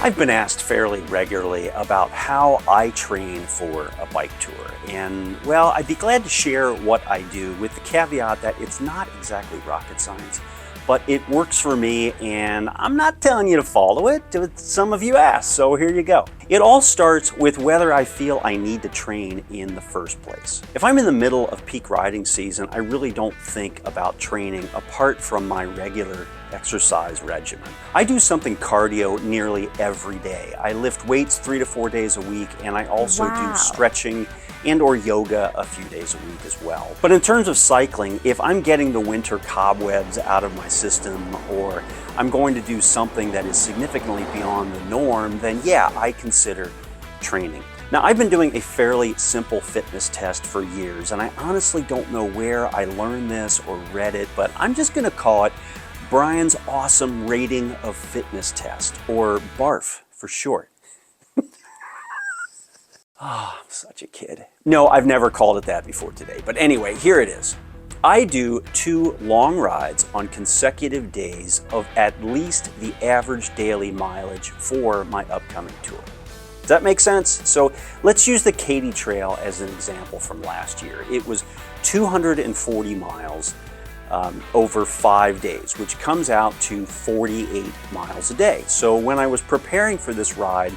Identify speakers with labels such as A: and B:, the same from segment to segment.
A: I've been asked fairly regularly about how I train for a bike tour, and well, I'd be glad to share what I do with the caveat that it's not exactly rocket science, but it works for me, and I'm not telling you to follow it. Some of you asked, so here you go. It all starts with whether I feel I need to train in the first place. If I'm in the middle of peak riding season, I really don't think about training apart from my regular exercise regimen. I do something cardio nearly every day. I lift weights 3 to 4 days a week, and I also do stretching and/or yoga a few days a week as well. But in terms of cycling, if I'm getting the winter cobwebs out of my system, or I'm going to do something that is significantly beyond the norm, then yeah, I consider training. Now, I've been doing a fairly simple fitness test for years, and I honestly don't know where I learned this or read it, but I'm just gonna call it Brian's Awesome Rating of Fitness Test, or BARF for short. Ah, I'm such a kid. No, I've never called it that before today, but anyway, here it is. I do 2 long rides on consecutive days of at least the average daily mileage for my upcoming tour. Does that make sense? So let's use the Katy Trail as an example from last year. It was 240 miles over 5 days, which comes out to 48 miles a day. So when I was preparing for this ride,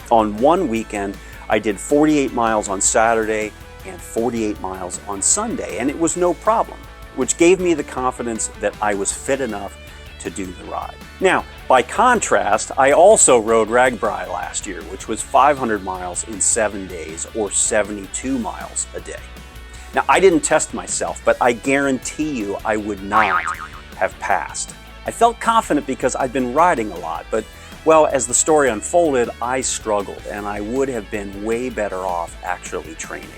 A: on one weekend, I did 48 miles on Saturday and 48 miles on Sunday, and it was no problem, which gave me the confidence that I was fit enough to do the ride. Now, by contrast, I also rode Ragbri last year, which was 500 miles in 7 days, or 72 miles a day. Now, I didn't test myself, but I guarantee you I would not have passed. I felt confident because I'd been riding a lot, but well, as the story unfolded, I struggled, and I would have been way better off actually training.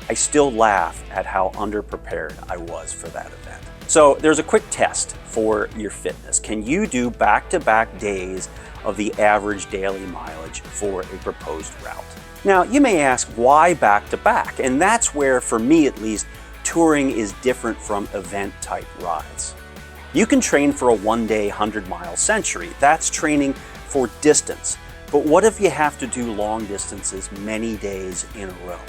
A: I still laugh at how underprepared I was for that event. So there's a quick test for your fitness. Can you do back-to-back days of the average daily mileage for a proposed route? Now, you may ask, why back-to-back? And that's where, for me at least, touring is different from event-type rides. You can train for a one-day 100-mile century. That's training for distance. But what if you have to do long distances many days in a row?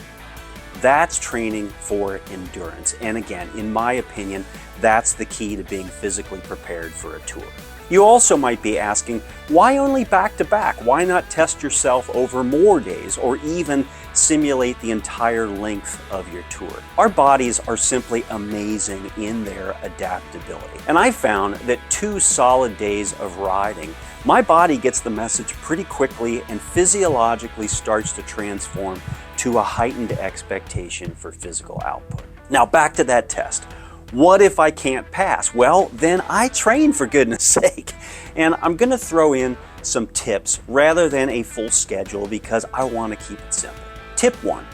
A: That's training for endurance. And again, in my opinion, that's the key to being physically prepared for a tour. You also might be asking, why only back-to-back? Why not test yourself over more days, or even simulate the entire length of your tour? Our bodies are simply amazing in their adaptability. And I found that 2 solid days of riding, my body gets the message pretty quickly and physiologically starts to transform to a heightened expectation for physical output. Now, back to that test. What if I can't pass? Well, then I train, for goodness sake. And I'm gonna throw in some tips rather than a full schedule because I wanna keep it simple. Tip 1,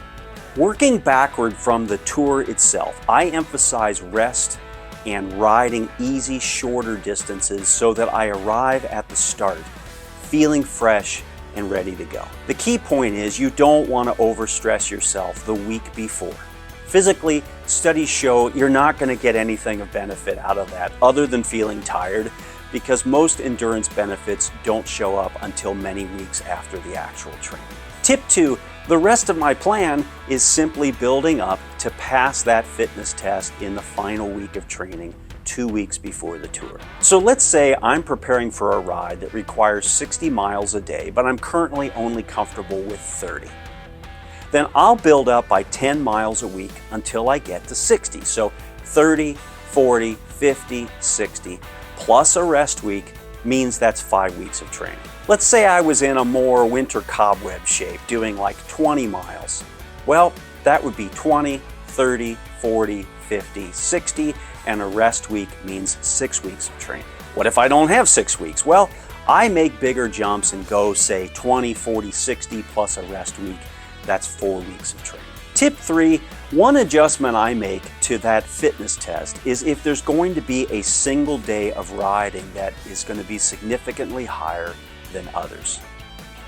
A: working backward from the tour itself, I emphasize rest and riding easy, shorter distances so that I arrive at the start feeling fresh and ready to go. The key point is you don't wanna overstress yourself the week before. Physically, studies show you're not going to get anything of benefit out of that other than feeling tired, because most endurance benefits don't show up until many weeks after the actual training. Tip 2, the rest of my plan is simply building up to pass that fitness test in the final week of training 2 weeks before the tour. So let's say I'm preparing for a ride that requires 60 miles a day, but I'm currently only comfortable with 30. Then I'll build up by 10 miles a week until I get to 60. So 30, 40, 50, 60, plus a rest week means that's 5 weeks of training. Let's say I was in a more winter cobweb shape, doing like 20 miles. Well, that would be 20, 30, 40, 50, 60, and a rest week means 6 weeks of training. What if I don't have 6 weeks? Well, I make bigger jumps and go, say, 20, 40, 60 plus a rest week. That's 4 weeks of training. Tip 3, one adjustment I make to that fitness test is if there's going to be a single day of riding that is going to be significantly higher than others.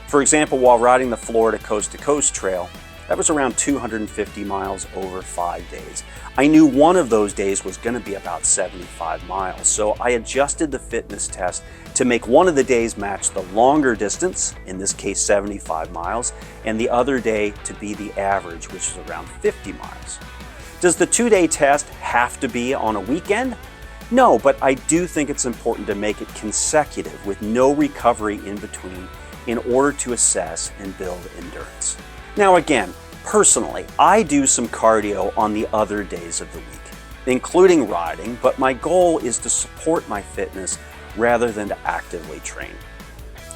A: For example, while riding the Florida Coast to Coast Trail, That was around 250 miles over 5 days. I knew one of those days was going to be about 75 miles, so I adjusted the fitness test to make one of the days match the longer distance, in this case 75 miles, and the other day to be the average, which is around 50 miles. Does the 2-day test have to be on a weekend? No, but I do think it's important to make it consecutive with no recovery in between in order to assess and build endurance. Now again, personally, I do some cardio on the other days of the week, including riding, but my goal is to support my fitness rather than to actively train.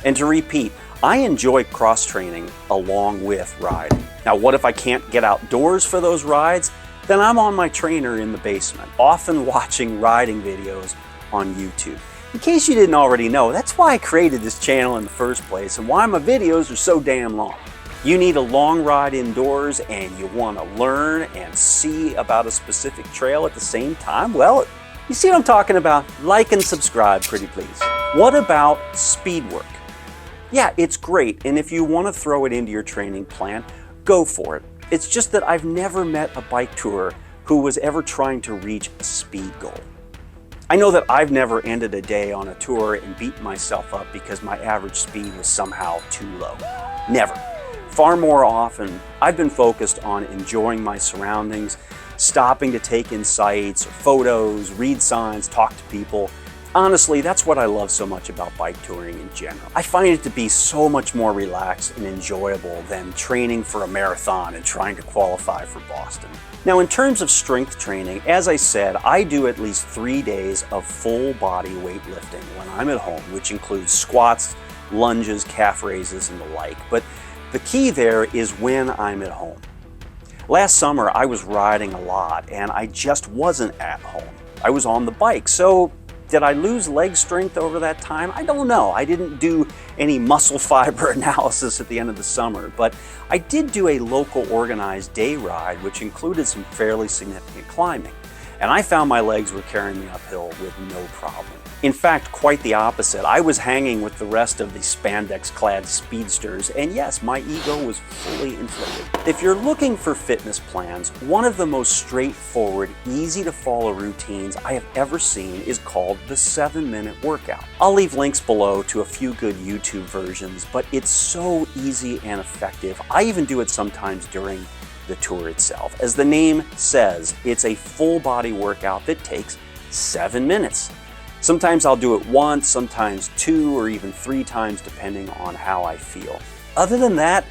A: And to repeat, I enjoy cross-training along with riding. Now what if I can't get outdoors for those rides? Then I'm on my trainer in the basement, often watching riding videos on YouTube. In case you didn't already know, that's why I created this channel in the first place and why my videos are so damn long. You need a long ride indoors and you want to learn and see about a specific trail at the same time? Well, you see what I'm talking about? Like and subscribe, pretty please. What about speed work? Yeah, it's great, and if you want to throw it into your training plan, go for it. It's just that I've never met a bike tourer who was ever trying to reach a speed goal. I know that I've never ended a day on a tour and beaten myself up because my average speed was somehow too low. Never. Far more often, I've been focused on enjoying my surroundings, stopping to take in sights or photos, read signs, talk to people. Honestly, that's what I love so much about bike touring in general. I find it to be so much more relaxed and enjoyable than training for a marathon and trying to qualify for Boston. Now, in terms of strength training, as I said, I do at least 3 days of full body weightlifting when I'm at home, which includes squats, lunges, calf raises, and the like. But the key there is when I'm at home. Last summer, I was riding a lot and I just wasn't at home. I was on the bike, so did I lose leg strength over that time? I don't know. I didn't do any muscle fiber analysis at the end of the summer, but I did do a local organized day ride, which included some fairly significant climbing. And I found my legs were carrying me uphill with no problem. In fact, quite the opposite. I was hanging with the rest of the spandex-clad speedsters, and yes, my ego was fully inflated. If you're looking for fitness plans, one of the most straightforward, easy-to-follow routines I have ever seen is called the 7-minute workout. I'll leave links below to a few good YouTube versions, but it's so easy and effective. I even do it sometimes during the tour itself. As the name says, it's a full-body workout that takes 7 minutes. Sometimes I'll do it once, sometimes 2 or even 3 times depending on how I feel. Other than that,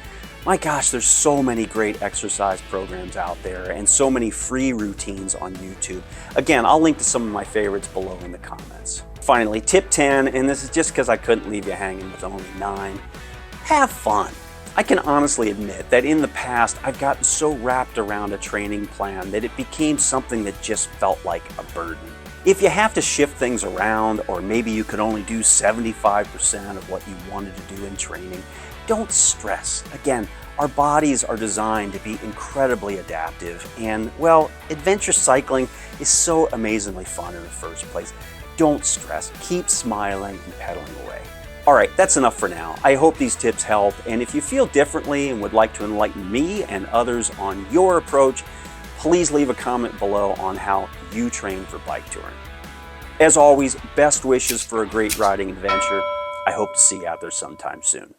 A: my gosh, there's so many great exercise programs out there and so many free routines on YouTube. Again, I'll link to some of my favorites below in the comments. Finally, tip 10, and this is just because I couldn't leave you hanging with only 9, have fun. I can honestly admit that in the past, I've gotten so wrapped around a training plan that it became something that just felt like a burden. If you have to shift things around, or maybe you could only do 75% of what you wanted to do in training, don't stress. Again, our bodies are designed to be incredibly adaptive, and well, adventure cycling is so amazingly fun in the first place. Don't stress, keep smiling and pedaling away. All right, that's enough for now. I hope these tips help, and if you feel differently and would like to enlighten me and others on your approach, please leave a comment below on how you train for bike touring. As always, best wishes for a great riding adventure. I hope to see you out there sometime soon.